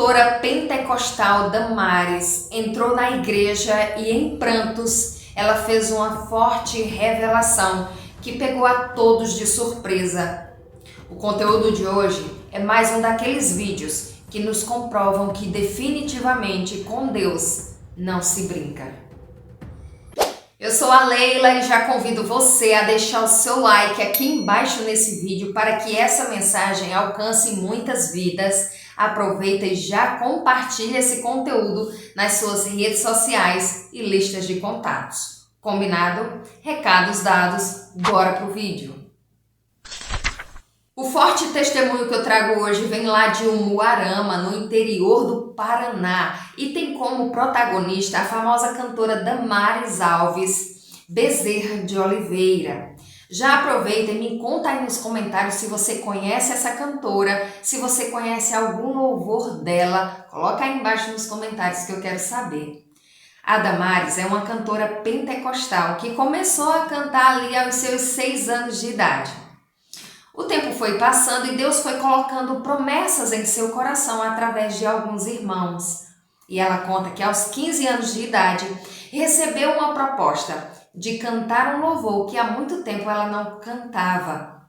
cantora pentecostal Damares entrou na igreja e, em prantos, ela fez uma forte revelação que pegou a todos de surpresa. O conteúdo de hoje é mais um daqueles vídeos que nos comprovam que definitivamente com Deus não se brinca. Eu sou a Leila e já convido você a deixar o seu like aqui embaixo nesse vídeo para que essa mensagem alcance muitas vidas. Aproveita e já compartilha esse conteúdo nas suas redes sociais e listas de contatos. Combinado? Recados dados, bora pro vídeo. O forte testemunho que eu trago hoje vem lá de Umuarama, no interior do Paraná, e tem como protagonista a famosa cantora Damares Alves Bezerra de Oliveira. Já aproveita e me conta aí nos comentários se você conhece essa cantora, se você conhece algum louvor dela, coloca aí embaixo nos comentários que eu quero saber. A Damares é uma cantora pentecostal que começou a cantar ali aos seus 6 anos de idade. O tempo foi passando e Deus foi colocando promessas em seu coração através de alguns irmãos. E ela conta que aos 15 anos de idade recebeu uma proposta de cantar um louvor que há muito tempo ela não cantava.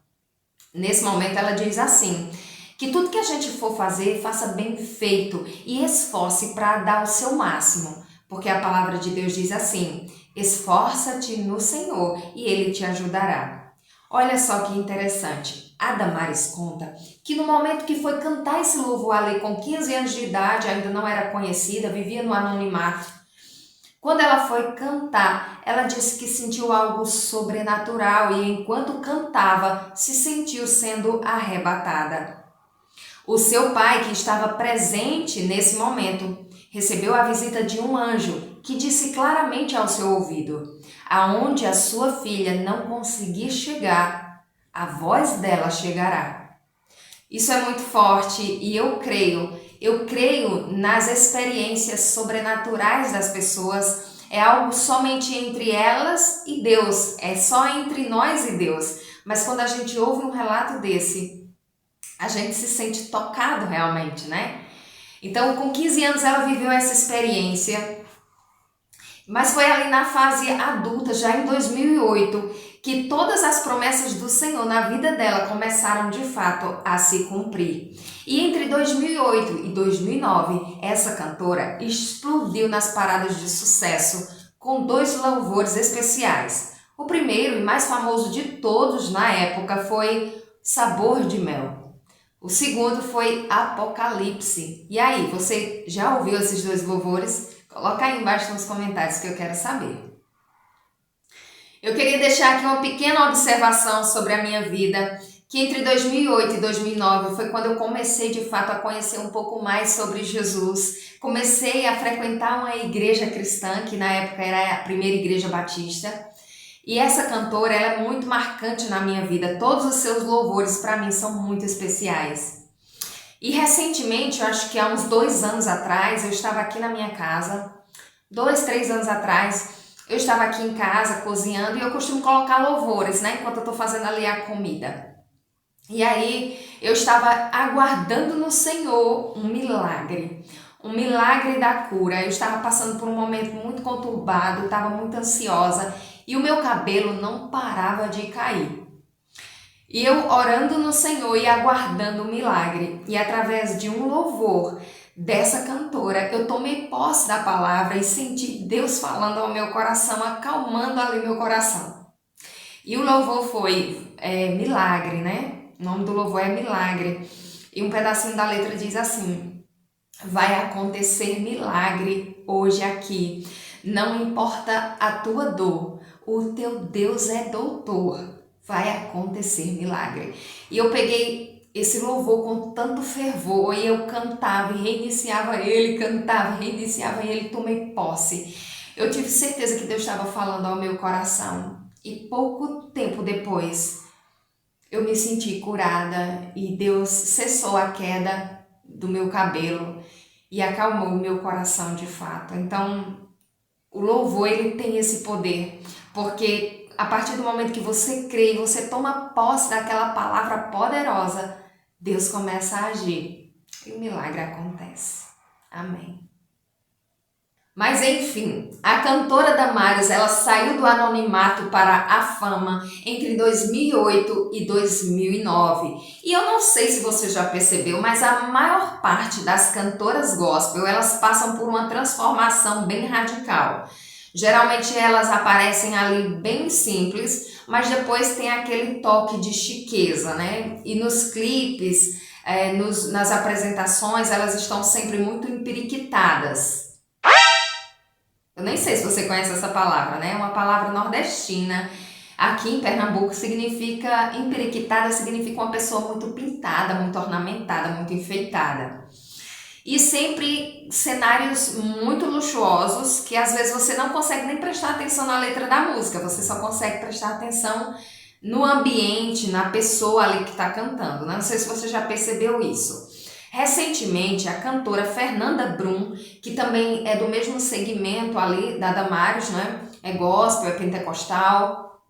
Nesse momento ela diz assim, que tudo que a gente for fazer, faça bem feito e esforce para dar o seu máximo. Porque a palavra de Deus diz assim, esforça-te no Senhor e Ele te ajudará. Olha só que interessante, a Damares conta que no momento que foi cantar esse louvor ali com 15 anos de idade, ainda não era conhecida, vivia no anonimato. Quando ela foi cantar, ela disse que sentiu algo sobrenatural e enquanto cantava, se sentiu sendo arrebatada. O seu pai, que estava presente nesse momento, recebeu a visita de um anjo que disse claramente ao seu ouvido, aonde a sua filha não conseguir chegar, a voz dela chegará. Isso é muito forte e eu creio nas experiências sobrenaturais das pessoas. É algo somente entre elas e Deus, é só entre nós e Deus. Mas quando a gente ouve um relato desse, a gente se sente tocado realmente, né? Então, com 15 anos ela viveu essa experiência, mas foi ali na fase adulta, já em 2008, que todas as promessas do Senhor na vida dela começaram de fato a se cumprir. E entre 2008 e 2009, essa cantora explodiu nas paradas de sucesso com 2 louvores especiais. O primeiro e mais famoso de todos na época foi Sabor de Mel. O segundo foi Apocalipse. E aí, você já ouviu esses 2 louvores? Coloca aí embaixo nos comentários que eu quero saber. Eu queria deixar aqui uma pequena observação sobre a minha vida, que entre 2008 e 2009 foi quando eu comecei de fato a conhecer um pouco mais sobre Jesus. Comecei a frequentar uma igreja cristã, que na época era a primeira igreja batista. E essa cantora, ela é muito marcante na minha vida. Todos os seus louvores para mim são muito especiais. E recentemente, eu acho que há uns 2 anos atrás, eu estava aqui na minha casa. 2, 3 anos atrás, eu estava aqui em casa cozinhando e eu costumo colocar louvores, né? Enquanto eu estou fazendo ali a comida. E aí, eu estava aguardando no Senhor um milagre da cura. Eu estava passando por um momento muito conturbado, estava muito ansiosa. E o meu cabelo não parava de cair. E eu orando no Senhor e aguardando o milagre. E através de um louvor dessa cantora, eu tomei posse da palavra e senti Deus falando ao meu coração, acalmando ali meu coração. E o louvor foi Milagre, né? O nome do louvor é Milagre. E um pedacinho da letra diz assim, vai acontecer milagre hoje aqui. Não importa a tua dor, o teu Deus é doutor, vai acontecer milagre. E eu peguei esse louvor com tanto fervor e eu cantava e reiniciava ele, cantava e reiniciava ele, tomei posse. Eu tive certeza que Deus estava falando ao meu coração e pouco tempo depois eu me senti curada e Deus cessou a queda do meu cabelo e acalmou o meu coração de fato. Então, o louvor, ele tem esse poder, porque a partir do momento que você crê e você toma posse daquela palavra poderosa, Deus começa a agir e o milagre acontece. Amém. Mas enfim, a cantora Damares, ela saiu do anonimato para a fama entre 2008 e 2009. E eu não sei se você já percebeu, mas a maior parte das cantoras gospel, elas passam por uma transformação bem radical. Geralmente elas aparecem ali bem simples, mas depois tem aquele toque de chiqueza, né? E nos clipes, nas apresentações, elas estão sempre muito empiriquitadas. Eu nem sei se você conhece essa palavra, né? É uma palavra nordestina. Aqui em Pernambuco significa, emperiquitada significa uma pessoa muito pintada, muito ornamentada, muito enfeitada. E sempre cenários muito luxuosos que às vezes você não consegue nem prestar atenção na letra da música, você só consegue prestar atenção no ambiente, na pessoa ali que está cantando. Não sei se você já percebeu isso. Recentemente, a cantora Fernanda Brum, que também é do mesmo segmento ali da Damares, né? É gospel, é pentecostal.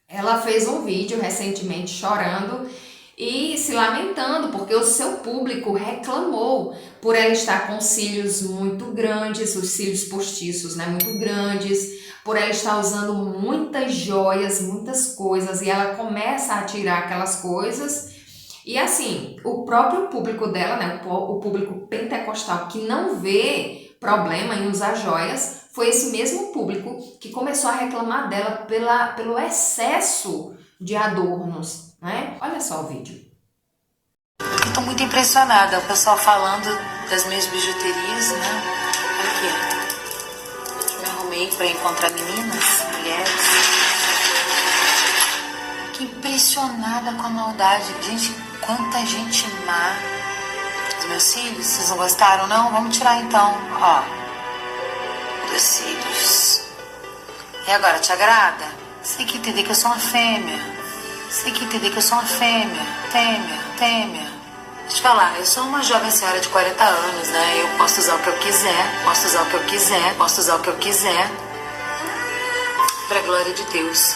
Ela fez um vídeo recentemente chorando e se lamentando porque o seu público reclamou por ela estar com cílios muito grandes, os cílios postiços, né, muito grandes, por ela estar usando muitas joias, muitas coisas, e ela começa a tirar aquelas coisas. E assim, o próprio público dela, né, o público pentecostal que não vê problema em usar joias, foi esse mesmo público que começou a reclamar dela pelo excesso de adornos, né? Olha só o vídeo. Estou muito impressionada, o pessoal falando das minhas bijuterias, né? Olha aqui, me arrumei para encontrar meninas, mulheres. Fiquei impressionada com a maldade, gente, quanta gente má. Os meus cílios, vocês não gostaram não? Vamos tirar então, ó, dos cílios. E agora, te agrada? Você tem que entender que eu sou uma fêmea. Você tem que entender que eu sou uma fêmea. Fêmea. Deixa eu te falar, eu sou uma jovem senhora de 40 anos, né? Eu posso usar o que eu quiser, posso usar o que eu quiser. Pra glória de Deus.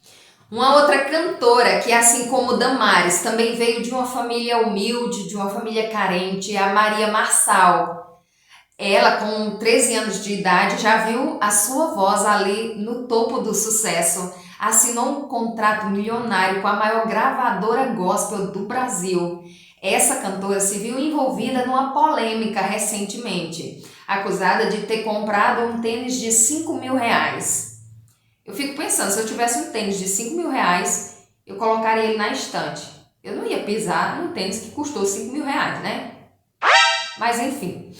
Uma outra cantora que, assim como Damares, também veio de uma família humilde, de uma família carente, é a Maria Marçal. Ela, com 13 anos de idade, já viu a sua voz ali no topo do sucesso. Assinou um contrato milionário com a maior gravadora gospel do Brasil. Essa cantora se viu envolvida numa polêmica recentemente, acusada de ter comprado um tênis de 5 mil reais. Eu fico pensando, se eu tivesse um tênis de 5 mil reais, eu colocaria ele na estante. Eu não ia pisar num tênis que custou 5 mil reais, né? Mas enfim,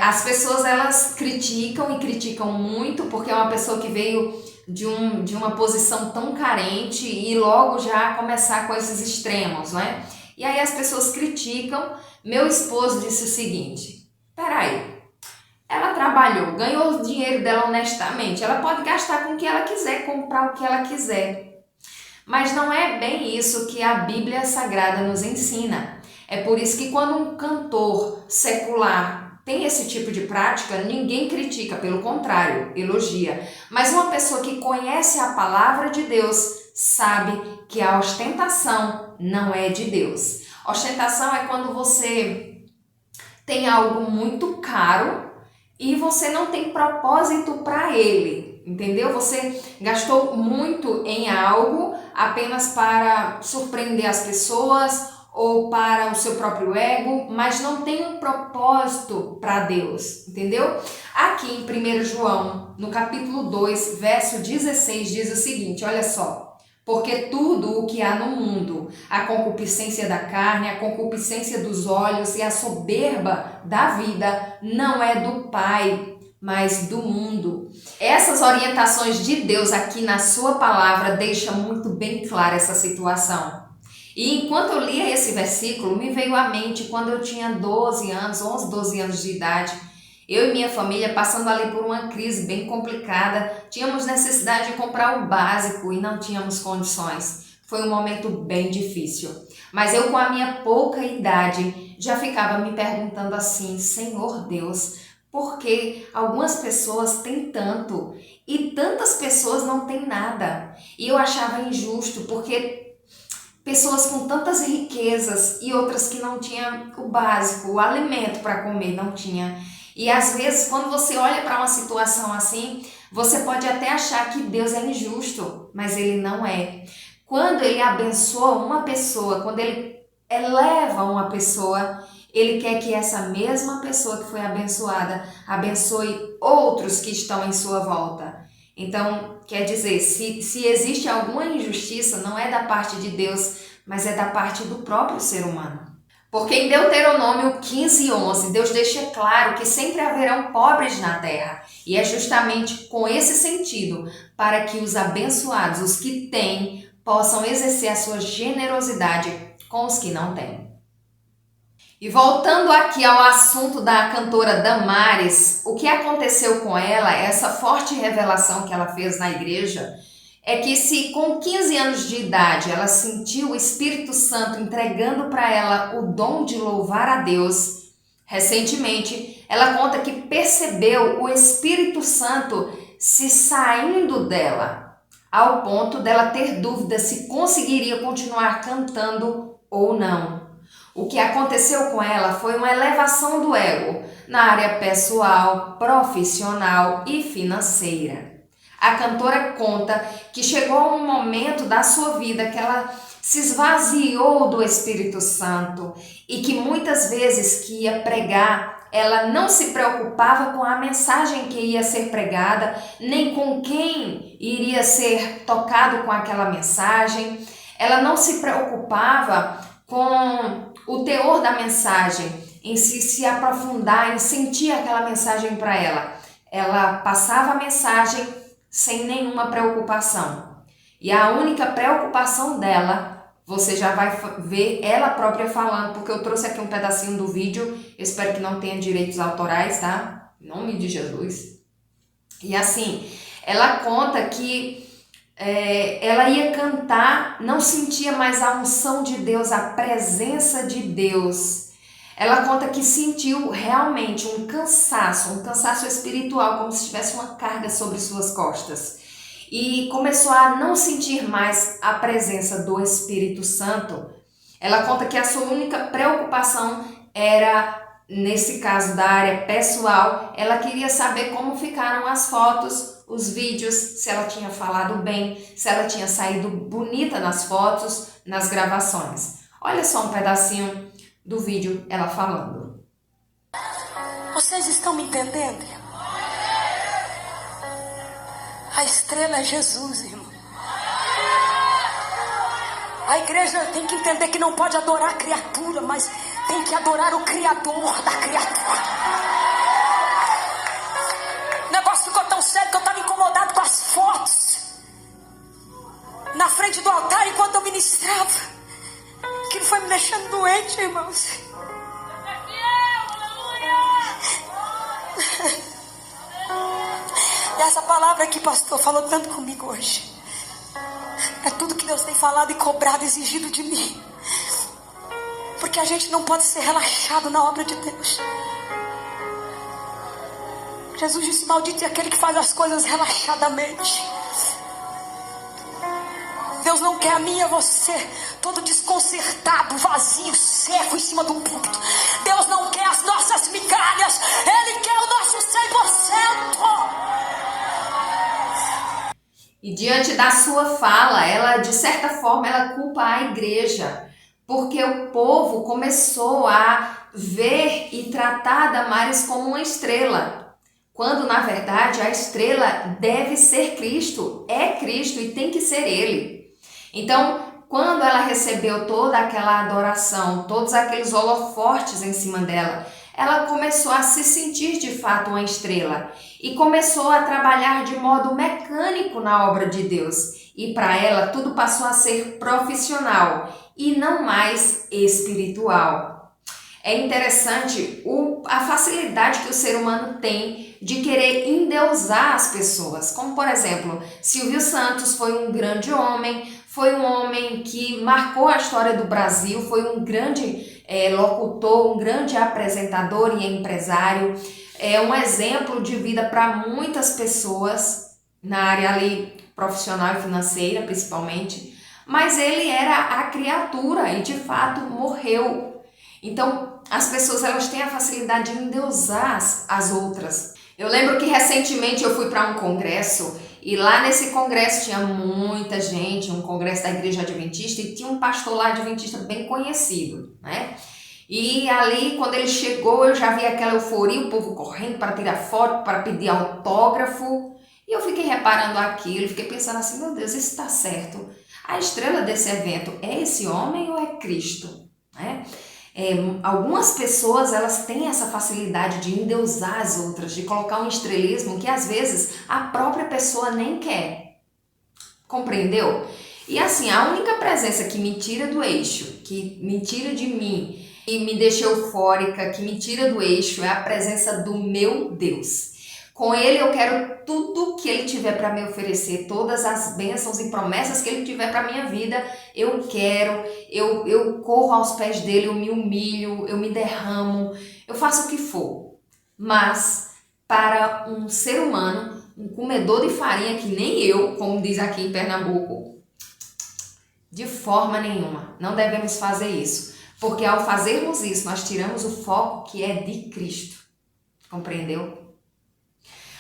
as pessoas elas criticam e criticam muito porque é uma pessoa que veio de uma posição tão carente e logo já começar com esses extremos, né? E aí as pessoas criticam. Meu esposo disse o seguinte: peraí, ela trabalhou, ganhou o dinheiro dela honestamente, ela pode gastar com o que ela quiser, comprar o que ela quiser. Mas não é bem isso que a Bíblia Sagrada nos ensina. É por isso que quando um cantor secular tem esse tipo de prática, ninguém critica, pelo contrário, elogia. Mas uma pessoa que conhece a palavra de Deus sabe que a ostentação não é de Deus. Ostentação é quando você tem algo muito caro e você não tem propósito para ele, entendeu? Você gastou muito em algo apenas para surpreender as pessoas ou para o seu próprio ego, mas não tem um propósito para Deus, entendeu? Aqui em 1 João, no capítulo 2, verso 16, diz o seguinte, olha só. Porque tudo o que há no mundo, a concupiscência da carne, a concupiscência dos olhos e a soberba da vida, não é do Pai, mas do mundo. Essas orientações de Deus aqui na sua palavra deixam muito bem clara essa situação. E enquanto eu lia esse versículo, me veio à mente quando eu tinha 12 anos de idade, eu e minha família passando ali por uma crise bem complicada, tínhamos necessidade de comprar o básico e não tínhamos condições. Foi um momento bem difícil. Mas eu, com a minha pouca idade, já ficava me perguntando assim, Senhor Deus, por que algumas pessoas têm tanto e tantas pessoas não têm nada? E eu achava injusto, porque pessoas com tantas riquezas e outras que não tinham o básico, o alimento para comer, não tinha. E às vezes, quando você olha para uma situação assim, você pode até achar que Deus é injusto, mas Ele não é. Quando Ele abençoa uma pessoa, quando Ele eleva uma pessoa, Ele quer que essa mesma pessoa que foi abençoada abençoe outros que estão em sua volta. Então, quer dizer, se existe alguma injustiça, não é da parte de Deus, mas é da parte do próprio ser humano. Porque em Deuteronômio 15:11, Deus deixa claro que sempre haverão pobres na terra. E é justamente com esse sentido, para que os abençoados, os que têm, possam exercer a sua generosidade com os que não têm. E voltando aqui ao assunto da cantora Damares, o que aconteceu com ela, essa forte revelação que ela fez na igreja, é que se com 15 anos de idade ela sentiu o Espírito Santo entregando para ela o dom de louvar a Deus, recentemente ela conta que percebeu o Espírito Santo se saindo dela, ao ponto dela ter dúvida se conseguiria continuar cantando ou não. O que aconteceu com ela foi uma elevação do ego na área pessoal, profissional e financeira. A cantora conta que chegou a um momento da sua vida que ela se esvaziou do Espírito Santo e que muitas vezes que ia pregar, ela não se preocupava com a mensagem que ia ser pregada, nem com quem iria ser tocado com aquela mensagem. Ela não se preocupava com o teor da mensagem, em se aprofundar, em sentir aquela mensagem para ela. Ela passava a mensagem sem nenhuma preocupação. E a única preocupação dela, você já vai ver ela própria falando, porque eu trouxe aqui um pedacinho do vídeo, eu espero que não tenha direitos autorais, tá? Em nome de Jesus. E assim, ela conta que ela ia cantar, não sentia mais a unção de Deus, a presença de Deus. Ela conta que sentiu realmente um cansaço espiritual, como se tivesse uma carga sobre suas costas. E começou a não sentir mais a presença do Espírito Santo. Ela conta que a sua única preocupação era, nesse caso da área pessoal, ela queria saber como ficaram as fotos, os vídeos, se ela tinha falado bem, se ela tinha saído bonita nas fotos, nas gravações. Olha só um pedacinho do vídeo ela falando. Vocês estão me entendendo? A estrela é Jesus, irmão. A igreja tem que entender que não pode adorar a criatura, mas tem que adorar o Criador da criatura. O negócio ficou tão sério que eu estava incomodado com as fotos na frente do altar enquanto eu ministrava. Aquilo foi me deixando doente, irmãos. E essa palavra que o pastor falou tanto comigo hoje é tudo que Deus tem falado e cobrado, exigido de mim. Porque a gente não pode ser relaxado na obra de Deus. Jesus disse: maldito é aquele que faz as coisas relaxadamente. Deus não quer a mim e a você todo desconcertado, vazio, seco em cima do púlpito. Deus não quer as nossas migalhas, Ele quer o nosso 100%. E diante da sua fala, ela, de certa forma, ela culpa a igreja, porque o povo começou a ver e tratar a Damares como uma estrela, quando na verdade a estrela deve ser Cristo, é Cristo e tem que ser Ele. Então, quando ela recebeu toda aquela adoração, todos aqueles holofotes em cima dela, ela começou a se sentir de fato uma estrela e começou a trabalhar de modo mecânico na obra de Deus. E para ela tudo passou a ser profissional e não mais espiritual. É interessante a facilidade que o ser humano tem de querer endeusar as pessoas. Como, por exemplo, Silvio Santos foi um grande homem, foi um homem que marcou a história do Brasil, foi um grande locutor, um grande apresentador e empresário. É um exemplo de vida para muitas pessoas, na área ali profissional e financeira principalmente. Mas ele era a criatura e de fato morreu. Então, as pessoas elas têm a facilidade de endeusar as outras. Eu lembro que recentemente eu fui para um congresso e lá nesse congresso tinha muita gente, um congresso da Igreja Adventista, e tinha um pastor lá adventista bem conhecido, né? E ali, quando ele chegou, eu já vi aquela euforia, o povo correndo para tirar foto, para pedir autógrafo. E eu fiquei reparando aquilo, fiquei pensando assim, meu Deus, isso está certo. A estrela desse evento é esse homem ou é Cristo? Né? Algumas pessoas elas têm essa facilidade de endeusar as outras, de colocar um estrelismo que às vezes a própria pessoa nem quer. Compreendeu? E assim, a única presença que me tira do eixo, que me tira de mim e me deixa eufórica, que me tira do eixo, é a presença do meu Deus. Com Ele eu quero tudo que Ele tiver para me oferecer, todas as bênçãos e promessas que Ele tiver para minha vida, eu quero, eu corro aos pés dEle, eu me humilho, eu me derramo, eu faço o que for. Mas para um ser humano, um comedor de farinha que nem eu, como diz aqui em Pernambuco, de forma nenhuma, não devemos fazer isso. Porque ao fazermos isso, nós tiramos o foco que é de Cristo. Compreendeu?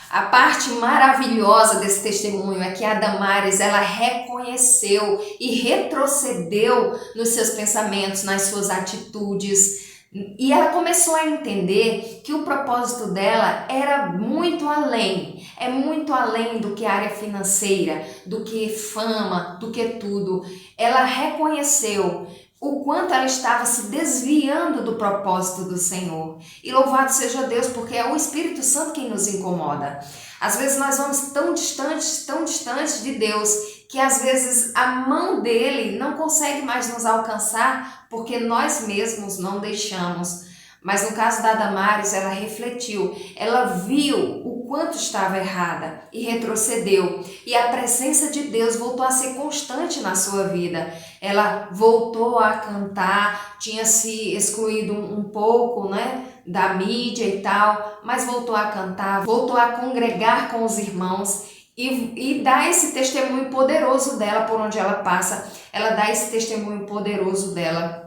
A parte maravilhosa desse testemunho é que a Damares, ela reconheceu e retrocedeu nos seus pensamentos, nas suas atitudes. E ela começou a entender que o propósito dela era muito além. É muito além do que a área financeira, do que fama, do que tudo. Ela reconheceu o quanto ela estava se desviando do propósito do Senhor. E louvado seja Deus, porque é o Espírito Santo quem nos incomoda. Às vezes nós vamos tão distantes de Deus, que às vezes a mão dele não consegue mais nos alcançar, porque nós mesmos não deixamos. Mas no caso da Damares, ela refletiu, ela viu o quanto estava errada e retrocedeu. E a presença de Deus voltou a ser constante na sua vida. Ela voltou a cantar, tinha se excluído um pouco, né, da mídia e tal, mas voltou a cantar, voltou a congregar com os irmãos e dá esse testemunho poderoso dela por onde ela passa. Ela dá esse testemunho poderoso dela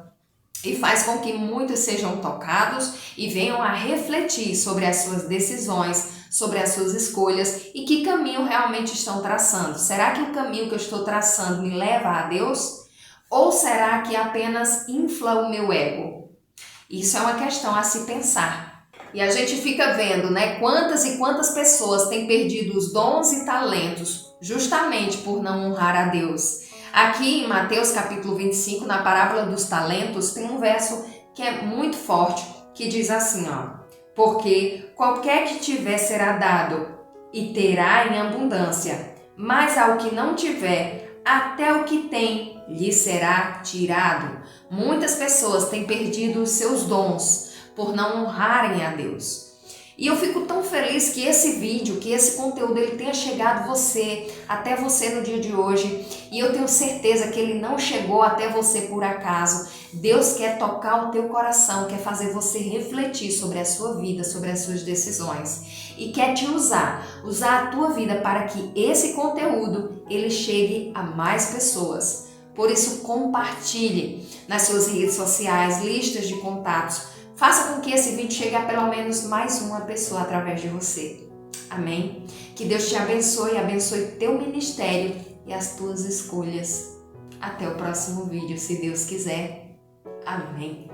e faz com que muitos sejam tocados e venham a refletir sobre as suas decisões, sobre as suas escolhas e que caminho realmente estão traçando. Será que o caminho que eu estou traçando me leva a Deus? Ou será que apenas infla o meu ego? Isso é uma questão a se pensar. E a gente fica vendo, né, quantas e quantas pessoas têm perdido os dons e talentos justamente por não honrar a Deus. Aqui em Mateus capítulo 25, na parábola dos talentos, tem um verso que é muito forte, que diz assim, ó: porque qualquer que tiver será dado e terá em abundância, mas ao que não tiver, até o que tem lhe será tirado. Muitas pessoas têm perdido os seus dons por não honrarem a Deus. E eu fico tão feliz que esse vídeo, que esse conteúdo ele tenha chegado até você no dia de hoje. E eu tenho certeza que ele não chegou até você por acaso. Deus quer tocar o teu coração, quer fazer você refletir sobre a sua vida, sobre as suas decisões. E quer te usar a tua vida para que esse conteúdo ele chegue a mais pessoas. Por isso, compartilhe nas suas redes sociais, listas de contatos. Faça com que esse vídeo chegue a pelo menos mais uma pessoa através de você. Amém? Que Deus te abençoe, abençoe teu ministério e as tuas escolhas. Até o próximo vídeo, se Deus quiser. Amém.